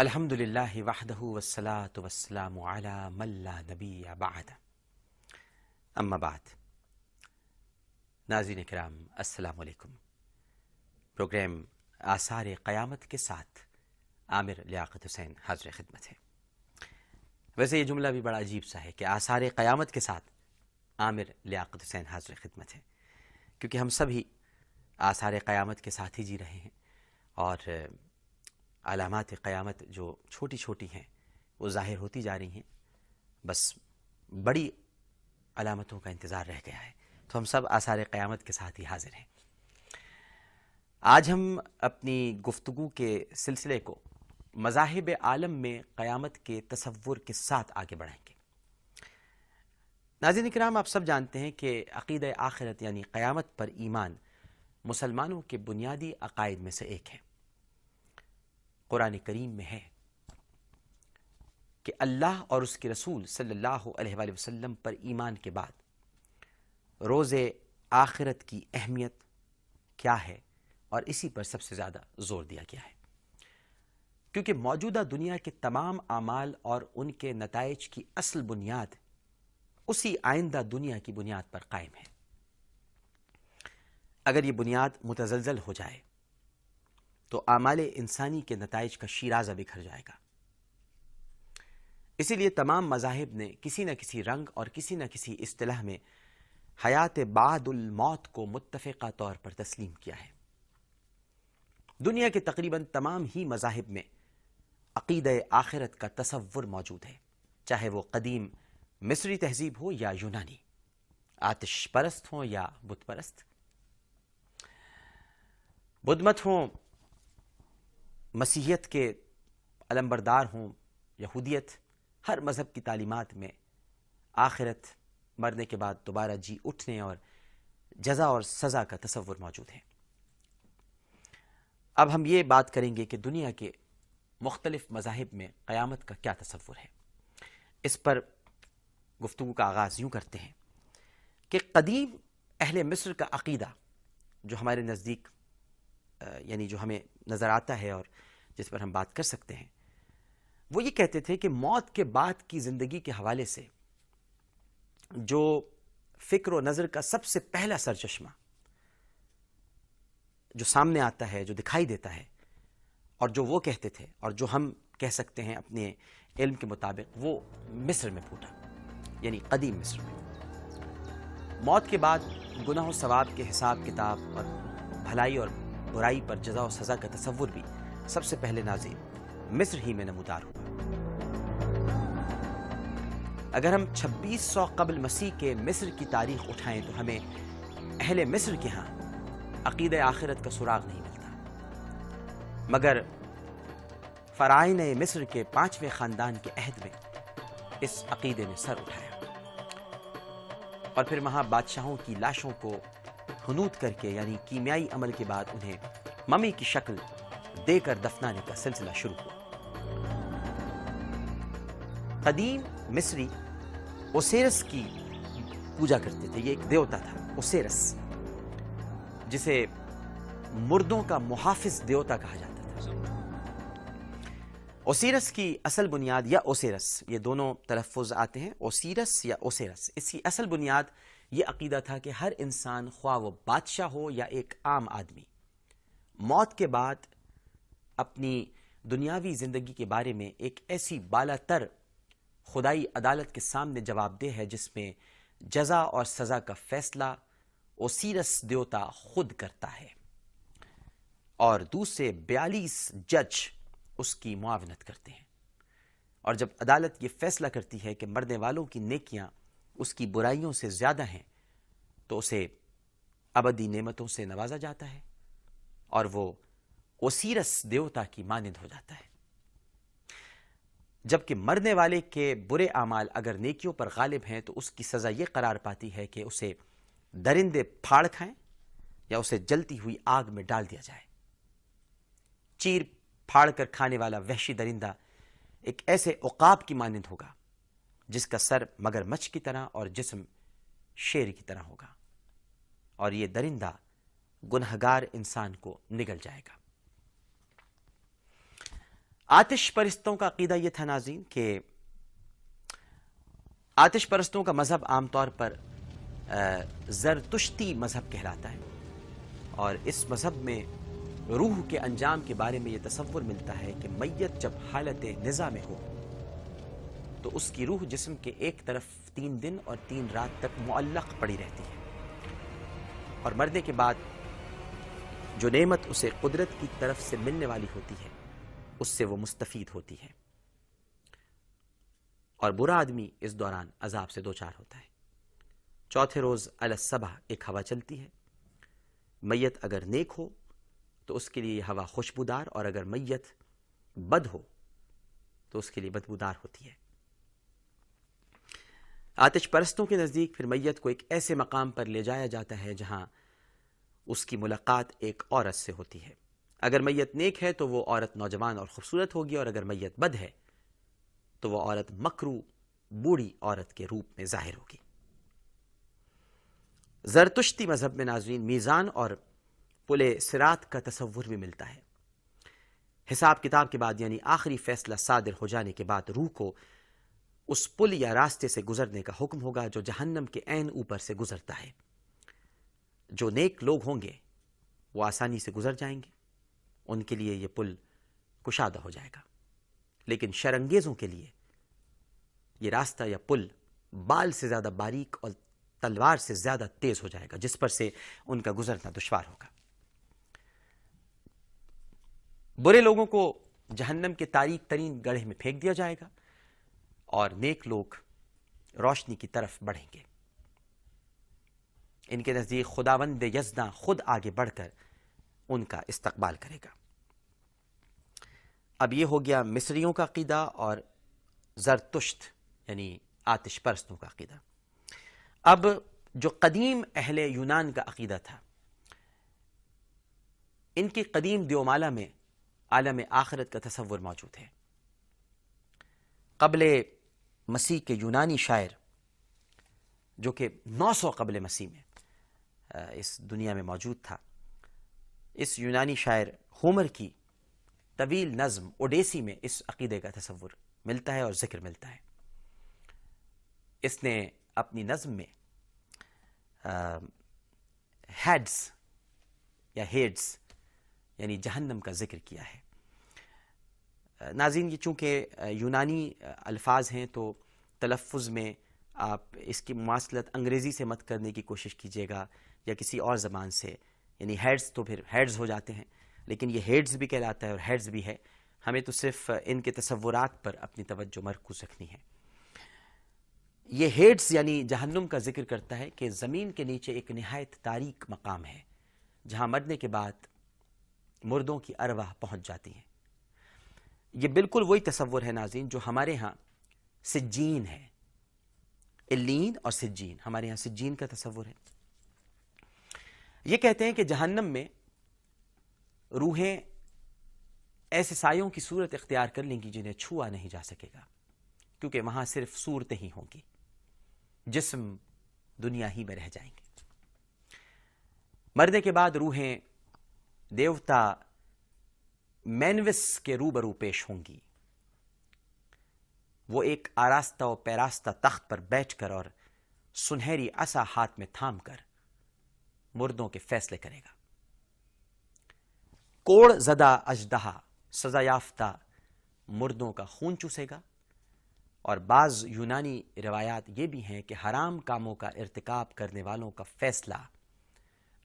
الحمد للہ وحدہ والصلاة والسلام علی من لا نبی بعد اما بعد. ناظرین کرام السلام علیکم. پروگرام آثار قیامت کے ساتھ عامر لیاقت حسین حاضر خدمت ہے. ویسے یہ جملہ بھی بڑا عجیب سا ہے کہ آثار قیامت کے ساتھ عامر لیاقت حسین حاضر خدمت ہے، کیونکہ ہم سب ہی آثار قیامت کے ساتھ ہی جی رہے ہیں، اور علامات قیامت جو چھوٹی چھوٹی ہیں وہ ظاہر ہوتی جا رہی ہیں. بس بڑی علامتوں کا انتظار رہ گیا ہے، تو ہم سب آثار قیامت کے ساتھ ہی حاضر ہیں. آج ہم اپنی گفتگو کے سلسلے کو مذاہب عالم میں قیامت کے تصور کے ساتھ آگے بڑھائیں گے. ناظرین کرام، آپ سب جانتے ہیں کہ عقیدہ آخرت یعنی قیامت پر ایمان مسلمانوں کے بنیادی عقائد میں سے ایک ہے. قرآن کریم میں ہے کہ اللہ اور اس کے رسول صلی اللہ علیہ وآلہ وسلم پر ایمان کے بعد روز آخرت کی اہمیت کیا ہے، اور اسی پر سب سے زیادہ زور دیا گیا ہے، کیونکہ موجودہ دنیا کے تمام اعمال اور ان کے نتائج کی اصل بنیاد اسی آئندہ دنیا کی بنیاد پر قائم ہے. اگر یہ بنیاد متزلزل ہو جائے تو اعمال انسانی کے نتائج کا شیرازہ بکھر جائے گا. اسی لیے تمام مذاہب نے کسی نہ کسی رنگ اور کسی نہ کسی اصطلاح میں حیات بعد الموت کو متفقہ طور پر تسلیم کیا ہے. دنیا کے تقریباً تمام ہی مذاہب میں عقیدہ آخرت کا تصور موجود ہے، چاہے وہ قدیم مصری تہذیب ہو یا یونانی، آتش پرست ہوں یا بت پرست، بدھ مت ہوں، مسیحیت کے علمبردار ہوں، یہودیت. ہر مذہب کی تعلیمات میں آخرت، مرنے کے بعد دوبارہ جی اٹھنے اور جزا اور سزا کا تصور موجود ہے. اب ہم یہ بات کریں گے کہ دنیا کے مختلف مذاہب میں قیامت کا کیا تصور ہے. اس پر گفتگو کا آغاز یوں کرتے ہیں کہ قدیم اہل مصر کا عقیدہ جو ہمارے نزدیک یعنی جو ہمیں نظر آتا ہے اور جس پر ہم بات کر سکتے ہیں، وہ یہ کہتے تھے کہ موت کے بعد کی زندگی کے حوالے سے جو فکر و نظر کا سب سے پہلا سرچشمہ جو سامنے آتا ہے، جو دکھائی دیتا ہے، اور جو وہ کہتے تھے اور جو ہم کہہ سکتے ہیں اپنے علم کے مطابق، وہ مصر میں پھوٹا، یعنی قدیم مصر میں. موت کے بعد گناہ و ثواب کے حساب کتاب اور بھلائی اور برائی پر جزا و سزا کا تصور بھی سب سے پہلے نازل مصر ہی میں نمودار ہوا. اگر ہم 2600 قبل مسیح کے مصر کی تاریخ اٹھائیں تو ہمیں اہل مصر کے ہاں عقیدہ آخرت کا سراغ نہیں ملتا، مگر فرعون مصر کے 5ویں خاندان کے عہد میں اس عقیدے نے سر اٹھایا، اور پھر وہاں بادشاہوں کی لاشوں کو حنوط کر کے یعنی کیمیائی عمل کے بعد انہیں ممی کی شکل دے کر دفنانے کا سلسلہ شروع ہوا. قدیم مصری اوسیرس کی پوجا کرتے تھے. یہ ایک دیوتا تھا اوسیرس، جسے مردوں کا محافظ دیوتا کہا جاتا تھا. اوسیرس کی اصل بنیاد یا اوسیرس، یہ دونوں تلفظ آتے ہیں، اوسیرس یا اوسیرس. اس کی اصل بنیاد یہ عقیدہ تھا کہ ہر انسان، خواہ وہ بادشاہ ہو یا ایک عام آدمی، موت کے بعد اپنی دنیاوی زندگی کے بارے میں ایک ایسی بالا تر خدائی عدالت کے سامنے جواب دہ ہے جس میں جزا اور سزا کا فیصلہ اوسیرس دیوتا خود کرتا ہے، اور دوسرے 42 جج اس کی معاونت کرتے ہیں. اور جب عدالت یہ فیصلہ کرتی ہے کہ مرنے والوں کی نیکیاں اس کی برائیوں سے زیادہ ہیں، تو اسے ابدی نعمتوں سے نوازا جاتا ہے اور وہ اوسیرس دیوتا کی مانند ہو جاتا ہے. جبکہ مرنے والے کے برے اعمال اگر نیکیوں پر غالب ہیں تو اس کی سزا یہ قرار پاتی ہے کہ اسے درندے پھاڑ کھائیں یا اسے جلتی ہوئی آگ میں ڈال دیا جائے. چیر پھاڑ کر کھانے والا وحشی درندہ ایک ایسے عقاب کی مانند ہوگا جس کا سر مگر مچھ کی طرح اور جسم شیر کی طرح ہوگا، اور یہ درندہ گنہگار انسان کو نگل جائے گا. آتش پرستوں کا عقیدہ یہ تھا ناظرین کہ آتش پرستوں کا مذہب عام طور پر زرتشتی مذہب کہلاتا ہے، اور اس مذہب میں روح کے انجام کے بارے میں یہ تصور ملتا ہے کہ میت جب حالت نزا میں ہو تو اس کی روح جسم کے ایک طرف 3 دن اور 3 رات تک معلق پڑی رہتی ہے، اور مرنے کے بعد جو نعمت اسے قدرت کی طرف سے ملنے والی ہوتی ہے اس سے وہ مستفید ہوتی ہے، اور برا آدمی اس دوران عذاب سے دوچار ہوتا ہے۔ چوتھے روز علی الصبح ایک ہوا چلتی ہے، میت اگر نیک ہو تو اس کے لیے یہ ہوا خوشبودار، اور اگر میت بد ہو تو اس کے لیے بدبودار ہوتی ہے۔ آتش پرستوں کے نزدیک پھر میت کو ایک ایسے مقام پر لے جایا جاتا ہے جہاں اس کی ملاقات ایک عورت سے ہوتی ہے۔ اگر میت نیک ہے تو وہ عورت نوجوان اور خوبصورت ہوگی، اور اگر میت بد ہے تو وہ عورت مکرو بوڑھی عورت کے روپ میں ظاہر ہوگی۔ زرتشتی مذہب میں ناظرین میزان اور پل صراط کا تصور بھی ملتا ہے۔ حساب کتاب کے بعد یعنی آخری فیصلہ صادر ہو جانے کے بعد روح کو اس پل یا راستے سے گزرنے کا حکم ہوگا جو جہنم کے عین اوپر سے گزرتا ہے۔ جو نیک لوگ ہوں گے وہ آسانی سے گزر جائیں گے، ان کے لیے یہ پل کشادہ ہو جائے گا، لیکن شرانگیزوں کے لیے یہ راستہ یا پل بال سے زیادہ باریک اور تلوار سے زیادہ تیز ہو جائے گا، جس پر سے ان کا گزرنا دشوار ہوگا۔ برے لوگوں کو جہنم کے تاریک ترین گڑھے میں پھینک دیا جائے گا، اور نیک لوگ روشنی کی طرف بڑھیں گے۔ ان کے نزدیک خداوند یزداں خود آگے بڑھ کر ان کا استقبال کرے گا۔ اب یہ ہو گیا مصریوں کا عقیدہ اور زرتشت یعنی آتش پرستوں کا عقیدہ۔ اب جو قدیم اہل یونان کا عقیدہ تھا، ان کی قدیم دیومالا میں عالم آخرت کا تصور موجود ہے۔ قبل مسیح کے یونانی شاعر جو کہ 900 قبل مسیح میں اس دنیا میں موجود تھا، اس یونانی شاعر ہومر کی طویل نظم اوڈیسی میں اس عقیدے کا تصور ملتا ہے اور ذکر ملتا ہے۔ اس نے اپنی نظم میں ہیڈز یا ہیڈز یعنی جہنم کا ذکر کیا ہے۔ ناظرین یہ چونکہ یونانی الفاظ ہیں تو تلفظ میں آپ اس کی مماثلت انگریزی سے مت کرنے کی کوشش کیجیے گا یا کسی اور زبان سے، یعنی ہیڈز تو پھر ہیڈز ہو جاتے ہیں، لیکن یہ ہیڈز بھی کہلاتا ہے اور ہیڈز بھی ہے۔ ہمیں تو صرف ان کے تصورات پر اپنی توجہ مرکوز رکھنی ہے۔ یہ ہیڈز یعنی جہنم کا ذکر کرتا ہے کہ زمین کے نیچے ایک نہایت تاریک مقام ہے جہاں مرنے کے بعد مردوں کی ارواح پہنچ جاتی ہیں۔ یہ بالکل وہی تصور ہے ناظرین جو ہمارے ہاں سجین ہے، الین اور سجین، ہمارے ہاں سجین کا تصور ہے۔ یہ کہتے ہیں کہ جہنم میں روحیں ایسے سایوں کی صورت اختیار کر لیں گی جنہیں چھوا نہیں جا سکے گا، کیونکہ وہاں صرف صورتیں ہی ہوں گی، جسم دنیا ہی میں رہ جائیں گے۔ مرنے کے بعد روحیں دیوتا مینوس کے روبرو پیش ہوں گی۔ وہ ایک آراستہ و پیراستہ تخت پر بیٹھ کر اور سنہری عصا ہاتھ میں تھام کر مردوں کے فیصلے کرے گا۔ کوڑ زدہ اژدہا سزا یافتہ مردوں کا خون چوسے گا، اور بعض یونانی روایات یہ بھی ہیں کہ حرام کاموں کا ارتکاب کرنے والوں کا فیصلہ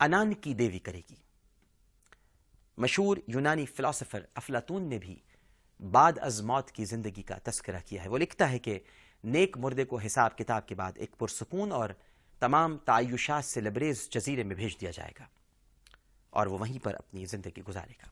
انان کی دیوی کرے گی۔ مشہور یونانی فلاسفر افلاطون نے بھی بعد از موت کی زندگی کا تذکرہ کیا ہے۔ وہ لکھتا ہے کہ نیک مردے کو حساب کتاب کے بعد ایک پرسکون اور تمام تعیشات سے لبریز جزیرے میں بھیج دیا جائے گا، اور وہ وہیں پر اپنی زندگی گزارے گا۔